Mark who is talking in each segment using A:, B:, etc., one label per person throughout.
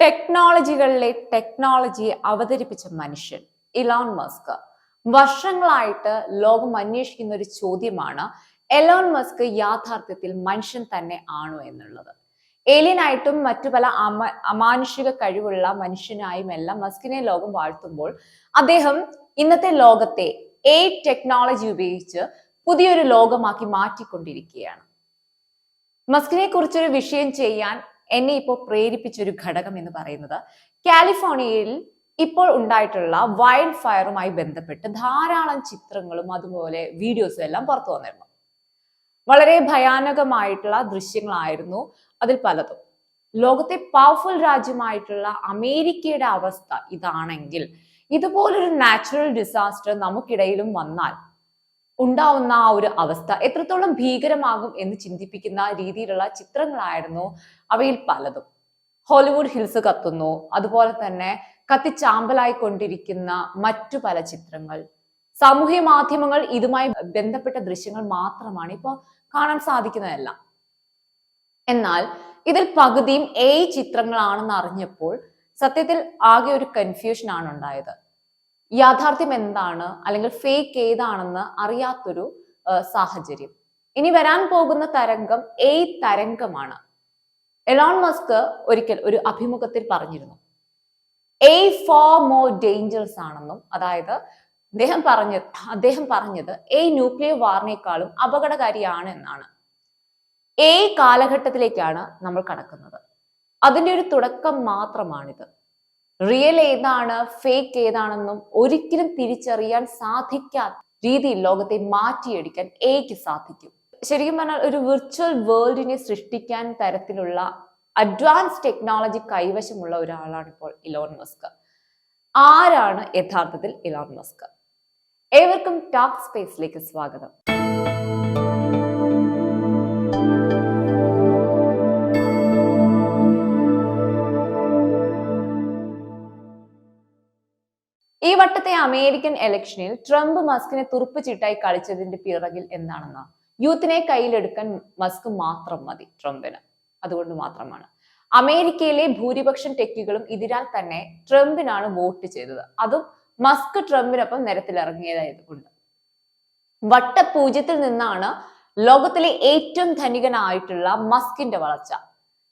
A: ടെക്നോളജികളിലെ ടെക്നോളജിയെ അവതരിപ്പിച്ച മനുഷ്യൻ Elon Musk. വർഷങ്ങളായിട്ട് ലോകം അന്വേഷിക്കുന്ന ഒരു ചോദ്യമാണ് എലോൺ മസ്ക് യാഥാർത്ഥ്യത്തിൽ മനുഷ്യൻ തന്നെ ആണോ എന്നുള്ളത്. ഏലിയനായിട്ടും മറ്റു പല അമാനുഷിക കഴിവുള്ള മനുഷ്യനായും എല്ലാം മസ്കിനെ ലോകം വാഴ്ത്തുമ്പോൾ അദ്ദേഹം ഇന്നത്തെ ലോകത്തെ ടെക്നോളജി ഉപയോഗിച്ച് പുതിയൊരു ലോകമാക്കി മാറ്റിക്കൊണ്ടിരിക്കുകയാണ്. മസ്കിനെ കുറിച്ചൊരു വിഷയം ചെയ്യാൻ എന്നെ ഇപ്പോൾ പ്രേരിപ്പിച്ചൊരു ഘടകം എന്ന് പറയുന്നത് കാലിഫോർണിയയിൽ ഇപ്പോൾ ഉണ്ടായിട്ടുള്ള വൈൽഡ് ഫയറുമായി ബന്ധപ്പെട്ട് ധാരാളം ചിത്രങ്ങളും അതുപോലെ വീഡിയോസും എല്ലാം പുറത്തു വന്നിരുന്നു. വളരെ ഭയാനകമായിട്ടുള്ള ദൃശ്യങ്ങളായിരുന്നു അതിൽ പലതും. ലോകത്തെ പവർഫുൾ രാജ്യമായിട്ടുള്ള അമേരിക്കയുടെ അവസ്ഥ ഇതാണെങ്കിൽ ഇതുപോലൊരു നാച്ചുറൽ ഡിസാസ്റ്റർ നമുക്കിടയിലും വന്നാൽ ഉണ്ടാവുന്ന ആ ഒരു അവസ്ഥ എത്രത്തോളം ഭീകരമാകും എന്ന് ചിന്തിപ്പിക്കുന്ന രീതിയിലുള്ള ചിത്രങ്ങളായിരുന്നു അവയിൽ പലതും. ഹോളിവുഡ് ഹിൽസ് കത്തുന്നു, അതുപോലെ തന്നെ കത്തിച്ചാമ്പലായിക്കൊണ്ടിരിക്കുന്ന മറ്റു പല ചിത്രങ്ങൾ, സാമൂഹ്യ മാധ്യമങ്ങൾ ഇതുമായി ബന്ധപ്പെട്ട ദൃശ്യങ്ങൾ മാത്രമാണ് ഇപ്പോൾ കാണാൻ സാധിക്കുന്നതല്ല. എന്നാൽ ഇതിൽ പകുതിയും ചിത്രങ്ങളാണെന്ന് അറിഞ്ഞപ്പോൾ സത്യത്തിൽ ആകെ ഒരു കൺഫ്യൂഷൻ ആണ് ഉണ്ടായത്. യാഥാർത്ഥ്യം എന്താണ് അല്ലെങ്കിൽ ഫേക്ക് ഏതാണെന്ന് അറിയാത്തൊരു സാഹചര്യം. ഇനി വരാൻ പോകുന്ന തരംഗം തരംഗമാണ്. എലോൺ മസ്ക് ഒരിക്കൽ ഒരു അഭിമുഖത്തിൽ പറഞ്ഞിരുന്നു ഫാർ മോർ ഡേഞ്ചറസ് ആണെന്നും, അതായത് അദ്ദേഹം പറഞ്ഞത് ന്യൂക്ലിയർ വാറിനേക്കാളും അപകടകാരിയാണ് എന്നാണ്. കാലഘട്ടത്തിലേക്കാണ് നമ്മൾ കടക്കുന്നത്. അതിന്റെ ഒരു തുടക്കം മാത്രമാണിത്. റിയൽ ഏതാണ് ഫേക്ക് ഏതാണെന്നും ഒരിക്കലും തിരിച്ചറിയാൻ സാധിക്കാത്ത രീതിയിൽ ലോകത്തെ മാറ്റിയെടുക്കാൻ സാധിക്കും. ശരിക്കും പറഞ്ഞാൽ ഒരു വിർച്വൽ വേൾഡിനെ സൃഷ്ടിക്കാൻ തരത്തിലുള്ള അഡ്വാൻസ് ടെക്നോളജി കൈവശമുള്ള ഒരാളാണ് ഇപ്പോൾ ഇലോൺ മസ്ക്. ആരാണ് യഥാർത്ഥത്തിൽ ഇലോൺ മസ്ക്? ഏവർക്കും ടോക്ക് സ്പേസിലേക്ക് സ്വാഗതം. ഈ വട്ടത്തെ അമേരിക്കൻ ഇലക്ഷനിൽ ട്രംപ് മസ്കിനെ തുറുപ്പ് ചീട്ടായി കളിച്ചതിന്റെ പിറകിൽ എന്താണെന്നാ? യൂത്തിനെ കയ്യിലെടുക്കാൻ മസ്ക് മാത്രം മതി ട്രംപിന്. അതുകൊണ്ട് മാത്രമാണ് അമേരിക്കയിലെ ഭൂരിപക്ഷം ടെക്കികളും ഇതിനാൽ തന്നെ ട്രംപിനാണ് വോട്ട് ചെയ്തത്. അതും മസ്ക് ട്രംപിനൊപ്പം നിരത്തിലിറങ്ങിയതായതുകൊണ്ട്. വട്ടപൂജ്യത്തിൽ നിന്നാണ് ലോകത്തിലെ ഏറ്റവും ധനികനായിട്ടുള്ള മസ്കിന്റെ വളർച്ച.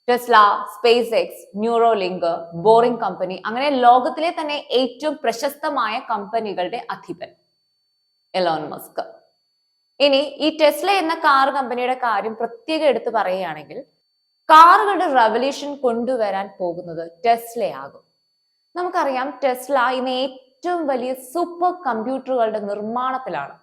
A: Tesla, space X, Neuralink, boring company, അങ്ങനെ ലോകത്തിലെ തന്നെ ഏറ്റവും പ്രശസ്തമായ കമ്പനികളുടെ അധിപൻ എലോൺ മസ്ക്. ഇനി ഈ ടെസ്ല എന്ന കാർ കമ്പനിയുടെ കാര്യം പ്രത്യേകം എടുത്ത് പറയുകയാണെങ്കിൽ, കാറുകളുടെ റവല്യൂഷൻ കൊണ്ടുവരാൻ പോകുന്നത് ടെസ്ലയാകും. നമുക്കറിയാം ടെസ്ല ഇന്ന് ഏറ്റവും വലിയ സൂപ്പർ കമ്പ്യൂട്ടറുകളുടെ നിർമ്മാണത്തിലാണ്.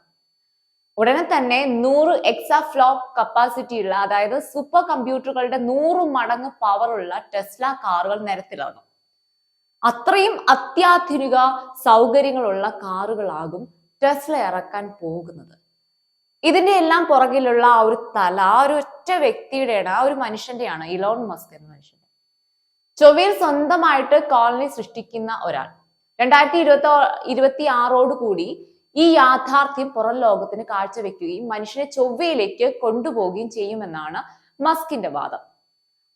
A: ഉടനെ തന്നെ 100 എക്സാഫ്ലോപ്പ് കപ്പാസിറ്റി ഉള്ള, അതായത് സൂപ്പർ കമ്പ്യൂട്ടറുകളുടെ 100 മടങ്ങ് പവർ ഉള്ള ടെസ്ല കാറുകൾ നിരത്തിലിറങ്ങും. അത്രയും അത്യാധുനിക സൗകര്യങ്ങളുള്ള കാറുകളാകും ടെസ്ല ഇറക്കാൻ പോകുന്നത്. ഇതിന്റെ എല്ലാം പുറകിലുള്ള ആ ഒരു തല ആ ഒരു ഒറ്റ വ്യക്തിയുടെയാണ്, ആ ഒരു മനുഷ്യന്റെയാണ്, ഇലോൺ മസ്ക് എന്ന മനുഷ്യന്റെ. ചൊവ്വയിൽ സ്വന്തമായിട്ട് കോളനി സൃഷ്ടിക്കുന്ന ഒരാൾ 2026 കൂടി ഈ യാഥാർത്ഥ്യം പുറം ലോകത്തിന് കാഴ്ചവെക്കുകയും മനുഷ്യനെ ചൊവ്വയിലേക്ക് കൊണ്ടുപോവുകയും ചെയ്യുമെന്നാണ് മസ്കിന്റെ വാദം.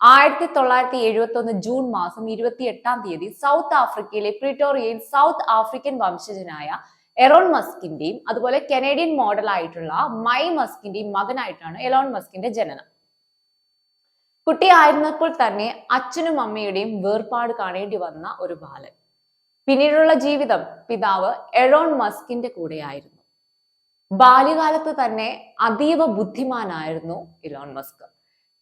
A: 1971 ജൂൺ മാസം 28 സൗത്ത് ആഫ്രിക്കയിലെ പ്രിറ്റോറിയയിൽ സൗത്ത് ആഫ്രിക്കൻ വംശജനായ എലോൺ മസ്കിന്റെയും അതുപോലെ കനേഡിയൻ മോഡൽ ആയിട്ടുള്ള മൈ മസ്കിന്റെയും മകനായിട്ടാണ് എലോൺ മസ്കിന്റെ ജനനം. കുട്ടിയായിരുന്നപ്പോൾ തന്നെ അച്ഛനും അമ്മയുടെയും വേർപാട് കാണേണ്ടി വന്ന ഒരു ബാലൻ. പിന്നീടുള്ള ജീവിതം പിതാവ് എലോൺ മസ്കിന്റെ കൂടെയായിരുന്നു. ബാല്യകാലത്ത് തന്നെ അതീവ ബുദ്ധിമാനായിരുന്നു ഇലോൺ മസ്ക്.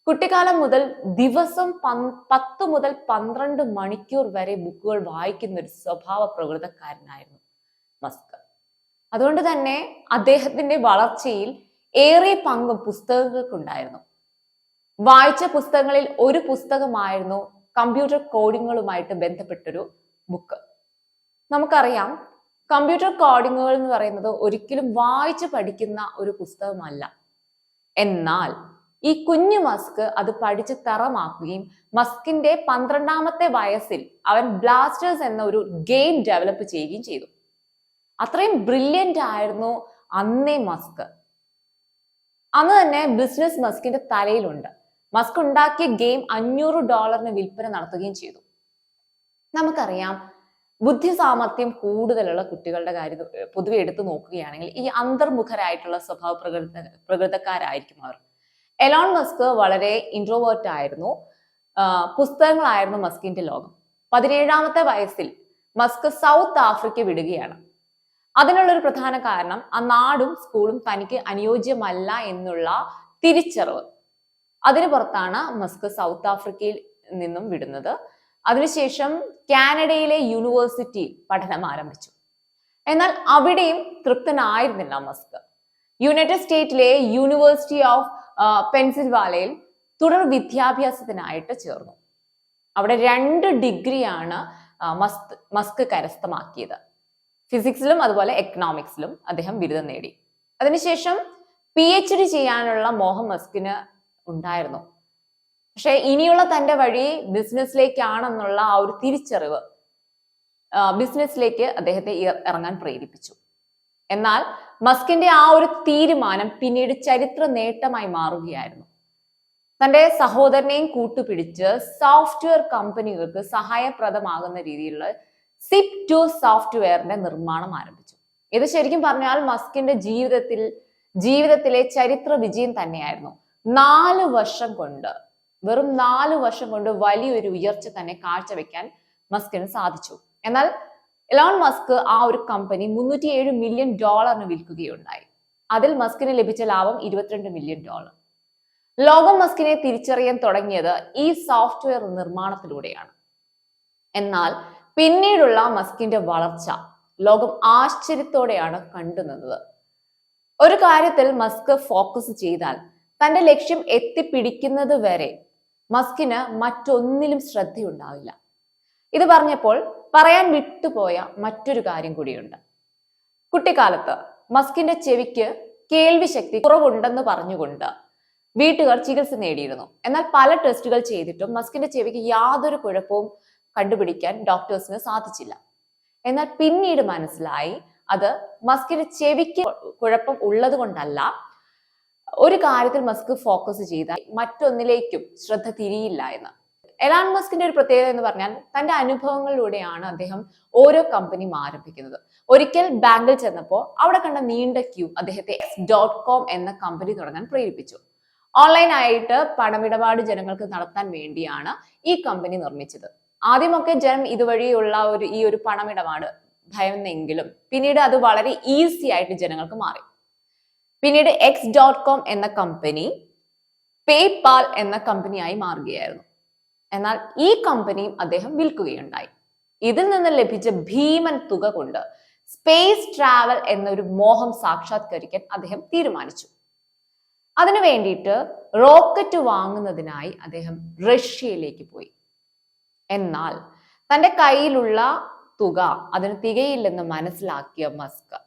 A: കുട്ടിക്കാലം മുതൽ ദിവസം 10 മുതൽ 12 മണിക്കൂർ വരെ ബുക്കുകൾ വായിക്കുന്ന ഒരു സ്വഭാവ പ്രകൃതക്കാരനായിരുന്നു മസ്ക്. അതുകൊണ്ട് തന്നെ അദ്ദേഹത്തിന്റെ വളർച്ചയിൽ ഏറെ പങ്കും പുസ്തകങ്ങൾക്കുണ്ടായിരുന്നു. വായിച്ച പുസ്തകങ്ങളിൽ ഒരു പുസ്തകമായിരുന്നു കമ്പ്യൂട്ടർ കോഡിങ്ങുകളുമായിട്ട് ബന്ധപ്പെട്ടൊരു ബുക്ക്. നമുക്കറിയാം കമ്പ്യൂട്ടർ കോഡിങ്ങുകൾ എന്ന് പറയുന്നത് ഒരിക്കലും വായിച്ചു പഠിക്കുന്ന ഒരു പുസ്തകമല്ല. എന്നാൽ ഈ കുഞ്ഞു മസ്ക് അത് പഠിച്ച് തറമാക്കുകയും മസ്കിന്റെ 12ാമത്തെ വയസ്സിൽ അവൻ ബ്ലാസ്റ്റേഴ്സ് എന്ന ഒരു ഗെയിം ഡെവലപ്പ് ചെയ്യുകയും ചെയ്തു. അത്രയും ബ്രില്യന്റ് ആയിരുന്നു അന്നേ മസ്ക്. അന്ന് തന്നെ ബിസിനസ് മസ്കിന്റെ തലയിലുണ്ട്. മസ്ക് ഉണ്ടാക്കിയ ഗെയിം $500 വിൽപ്പന നടത്തുകയും ചെയ്തു. നമുക്കറിയാം, ബുദ്ധി സാമർഥ്യം കൂടുതലുള്ള കുട്ടികളുടെ കാര്യം പൊതുവെ എടുത്തു നോക്കുകയാണെങ്കിൽ ഈ അന്തർമുഖരായിട്ടുള്ള പ്രകൃതക്കാരായിരിക്കും അവർ. എലോൺ മസ്ക് വളരെ ഇൻട്രോവേർട്ട് ആയിരുന്നു. പുസ്തകങ്ങളായിരുന്നു മസ്കിന്റെ ലോകം. 17ാമത്തെ വയസ്സിൽ മസ്ക് സൗത്ത് ആഫ്രിക്ക വിടുകയാണ്. അതിനുള്ളൊരു പ്രധാന കാരണം ആ നാടും സ്കൂളും തനിക്ക് അനുയോജ്യമല്ല എന്നുള്ള തിരിച്ചറിവ്. അതിനു പുറത്താണ് മസ്ക് സൗത്ത് ആഫ്രിക്കയിൽ നിന്നും വിടുന്നത്. അതിനുശേഷം കാനഡയിലെ യൂണിവേഴ്സിറ്റി പഠനം ആരംഭിച്ചു. എന്നാൽ അവിടെയും തൃപ്തനായിരുന്നില്ല മസ്ക്. യുണൈറ്റഡ് സ്റ്റേറ്റിലെ യൂണിവേഴ്സിറ്റി ഓഫ് പെൻസിൽവാലയിൽ തുടർ വിദ്യാഭ്യാസത്തിനായിട്ട് ചേർന്നു. അവിടെ 2 ഡിഗ്രിയാണ് മസ്ക് കരസ്ഥമാക്കിയത്. ഫിസിക്സിലും അതുപോലെ എക്കണോമിക്സിലും അദ്ദേഹം ബിരുദം നേടി. അതിനുശേഷം PhD ചെയ്യാനുള്ള മോഹം മസ്കിന് ഉണ്ടായിരുന്നു. പക്ഷെ ഇനിയുള്ള തന്റെ വഴി ബിസിനസ്സിലേക്കാണെന്നുള്ള ആ ഒരു തിരിച്ചറിവ് ബിസിനസ്സിലേക്ക് അദ്ദേഹത്തെ ഇറങ്ങാൻ പ്രേരിപ്പിച്ചു. എന്നാൽ മസ്കിന്റെ ആ ഒരു തീരുമാനം പിന്നീട് ചരിത്ര നേട്ടമായി മാറുകയായിരുന്നു. തന്റെ സഹോദരനെയും കൂട്ടുപിടിച്ച് സോഫ്റ്റ്വെയർ കമ്പനികൾക്ക് സഹായപ്രദമാകുന്ന രീതിയിലുള്ള SIP2 സോഫ്റ്റ്വെയറിന്റെ നിർമ്മാണം ആരംഭിച്ചു. ഇത് ശരിക്കും പറഞ്ഞാൽ മസ്കിന്റെ ജീവിതത്തിലെ ചരിത്ര വിജയം തന്നെയായിരുന്നു. 4 വർഷം കൊണ്ട്, വെറും 4 വർഷം കൊണ്ട് വലിയൊരു ഉയർച്ച തന്നെ കാഴ്ചവെക്കാൻ മസ്കിന് സാധിച്ചു. എന്നാൽ എലോൺ മസ്ക് ആ ഒരു കമ്പനി $307 മില്യൺ വിൽക്കുകയുണ്ടായി. അതിൽ മസ്കിന് ലഭിച്ച ലാഭം $22 മില്യൺ. ലോകം മസ്കിനെ തിരിച്ചറിയാൻ തുടങ്ങിയത് ഈ സോഫ്റ്റ്വെയർ നിർമ്മാണത്തിലൂടെയാണ്. എന്നാൽ പിന്നീടുള്ള മസ്കിന്റെ വളർച്ച ലോകം ആശ്ചര്യത്തോടെയാണ് കണ്ടുനിന്നത്. ഒരു കാര്യത്തിൽ മസ്ക് ഫോക്കസ് ചെയ്താൽ തന്റെ ലക്ഷ്യം എത്തിപ്പിടിക്കുന്നത് വരെ മസ്കിന് മറ്റൊന്നിലും ശ്രദ്ധയുണ്ടാവില്ല. ഇത് പറഞ്ഞപ്പോൾ പറയാൻ വിട്ടുപോയ മറ്റൊരു കാര്യം കൂടിയുണ്ട്. കുട്ടിക്കാലത്ത് മസ്കിന്റെ ചെവിക്ക് കേൾവി ശക്തി കുറവുണ്ടെന്ന് പറഞ്ഞുകൊണ്ട് വീട്ടുകാർ ചികിത്സ നേടിയിരുന്നു. എന്നാൽ പല ടെസ്റ്റുകൾ ചെയ്തിട്ടും മസ്കിന്റെ ചെവിക്ക് യാതൊരു കുഴപ്പവും കണ്ടുപിടിക്കാൻ ഡോക്ടേഴ്സിന് സാധിച്ചില്ല. എന്നാൽ പിന്നീട് മനസ്സിലായി അത് മസ്കിന്റെ ചെവിക്ക് കുഴപ്പം ഉള്ളത് കൊണ്ടല്ല. ഒരു കാര്യത്തിൽ മസ്ക് ഫോക്കസ് ചെയ്താൽ മറ്റൊന്നിലേക്കും ശ്രദ്ധ തിരിയില്ല എന്ന്. എലോൺ മസ്കിന്റെ ഒരു പ്രത്യേകത എന്ന് പറഞ്ഞാൽ തന്റെ അനുഭവങ്ങളിലൂടെയാണ് അദ്ദേഹം ഓരോ കമ്പനിയും ആരംഭിക്കുന്നത്. ഒരിക്കൽ ബാങ്കിൽ ചെന്നപ്പോൾ അവിടെ കണ്ട നീണ്ട ക്യൂ അദ്ദേഹത്തെ X.com എന്ന കമ്പനി തുടങ്ങാൻ പ്രേരിപ്പിച്ചു. ഓൺലൈനായിട്ട് പണമിടപാട് ജനങ്ങൾക്ക് നടത്താൻ വേണ്ടിയാണ് ഈ കമ്പനി നിർമ്മിച്ചത്. ആദ്യമൊക്കെ ജനം ഇതുവഴിയുള്ള ഈ ഒരു പണമിടപാട് ഭയന്നെങ്കിലും പിന്നീട് അത് വളരെ ഈസി ആയിട്ട് ജനങ്ങൾക്ക് മാറി. പിന്നീട് X.com എന്ന കമ്പനി പേപാൽ എന്ന കമ്പനിയായി മാറുകയായിരുന്നു. എന്നാൽ ഈ കമ്പനിയും അദ്ദേഹം വിൽക്കുകയുണ്ടായി. ഇതിൽ നിന്ന് ലഭിച്ച ഭീമൻ തുക കൊണ്ട് സ്പേസ് ട്രാവൽ എന്നൊരു മോഹം സാക്ഷാത്കരിക്കാൻ അദ്ദേഹം തീരുമാനിച്ചു. അതിനു വേണ്ടിയിട്ട് റോക്കറ്റ് വാങ്ങുന്നതിനായി അദ്ദേഹം റഷ്യയിലേക്ക് പോയി. എന്നാൽ തന്റെ കയ്യിലുള്ള തുക അതിന് തികയില്ലെന്ന് മനസ്സിലാക്കിയ മസ്ക്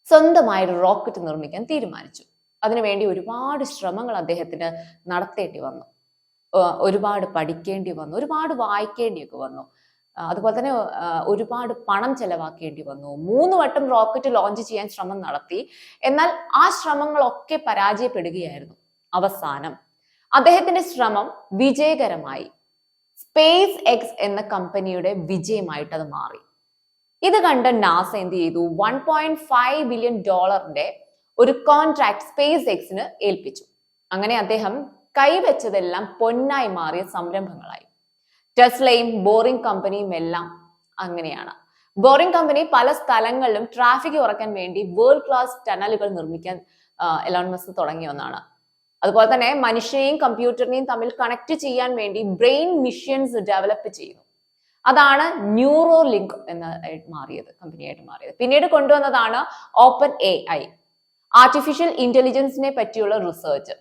A: സ്വന്തമായി ഒരു റോക്കറ്റ് നിർമ്മിക്കാൻ തീരുമാനിച്ചു. അതിനുവേണ്ടി ഒരുപാട് ശ്രമങ്ങൾ അദ്ദേഹത്തിന് നടത്തേണ്ടി വന്നു. ഒരുപാട് പഠിക്കേണ്ടി വന്നു, ഒരുപാട് വായിക്കേണ്ടിയൊക്കെ വന്നു. അതുപോലെ തന്നെ ഒരുപാട് പണം ചെലവാക്കേണ്ടി വന്നു. 3 വട്ടം റോക്കറ്റ് ലോഞ്ച് ചെയ്യാൻ ശ്രമം നടത്തി. എന്നാൽ ആ ശ്രമങ്ങളൊക്കെ പരാജയപ്പെടുകയായിരുന്നു. അവസാനം അദ്ദേഹത്തിന്റെ ശ്രമം വിജയകരമായി. സ്പേസ് എക്സ് എന്ന കമ്പനിയുടെ വിജയമായിട്ട് അത് മാറി. ഇത് കണ്ട നാസ എന്ത് ചെയ്തു? $1.5 ബില്യൺ ഒരു കോൺട്രാക്ട് സ്പേസ് എക്സിന് ഏൽപ്പിച്ചു. അങ്ങനെ അദ്ദേഹം കൈവച്ചതെല്ലാം പൊന്നായി മാറിയ സംരംഭങ്ങളായി. ടെസ്ലയും ബോറിംഗ് കമ്പനിയും എല്ലാം അങ്ങനെയാണ്. ബോറിംഗ് കമ്പനി പല സ്ഥലങ്ങളിലും ട്രാഫിക് കുറയ്ക്കാൻ വേണ്ടി വേൾഡ് ക്ലാസ് ടണലുകൾ നിർമ്മിക്കാൻ എലോൺ മസ്ക് തുടങ്ങിയ ഒന്നാണ്. അതുപോലെ തന്നെ മനുഷ്യനെയും കമ്പ്യൂട്ടറിനെയും തമ്മിൽ കണക്ട് ചെയ്യാൻ വേണ്ടി ബ്രെയിൻ മിഷൻസ് ഡെവലപ്പ് ചെയ്യുന്നു. അതാണ് ന്യൂറോ ലിങ്ക് കമ്പനിയായിട്ട് മാറിയത്. പിന്നീട് കൊണ്ടുവന്നതാണ് ഓപ്പൺ AI, ആർട്ടിഫിഷ്യൽ ഇന്റലിജൻസിനെ പറ്റിയുള്ള റിസർച്ച്.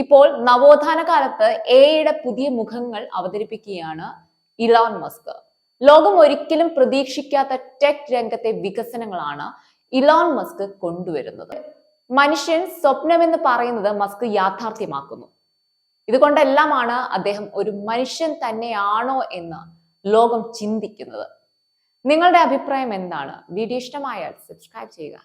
A: ഇപ്പോൾ നവോത്ഥാന കാലത്ത് AI പുതിയ മുഖങ്ങൾ അവതരിപ്പിക്കുകയാണ് ഇലോൺ മസ്ക്. ലോകം ഒരിക്കലും പ്രതീക്ഷിക്കാത്ത ടെക് രംഗത്തെ വികസനങ്ങളാണ് ഇലോൺ മസ്ക് കൊണ്ടുവരുന്നത്. മനുഷ്യൻ സ്വപ്നമെന്ന് പറയുന്നത് മസ്ക് യാഥാർത്ഥ്യമാക്കുന്നു. ഇതുകൊണ്ടെല്ലാമാണ് അദ്ദേഹം ഒരു മനുഷ്യൻ തന്നെയാണോ എന്ന് ലോകം ചിന്തിക്കുന്നത്. നിങ്ങളുടെ അഭിപ്രായം എന്താണ്? വീഡിയോ ഇഷ്ടമായാൽ സബ്സ്ക്രൈബ് ചെയ്യുക.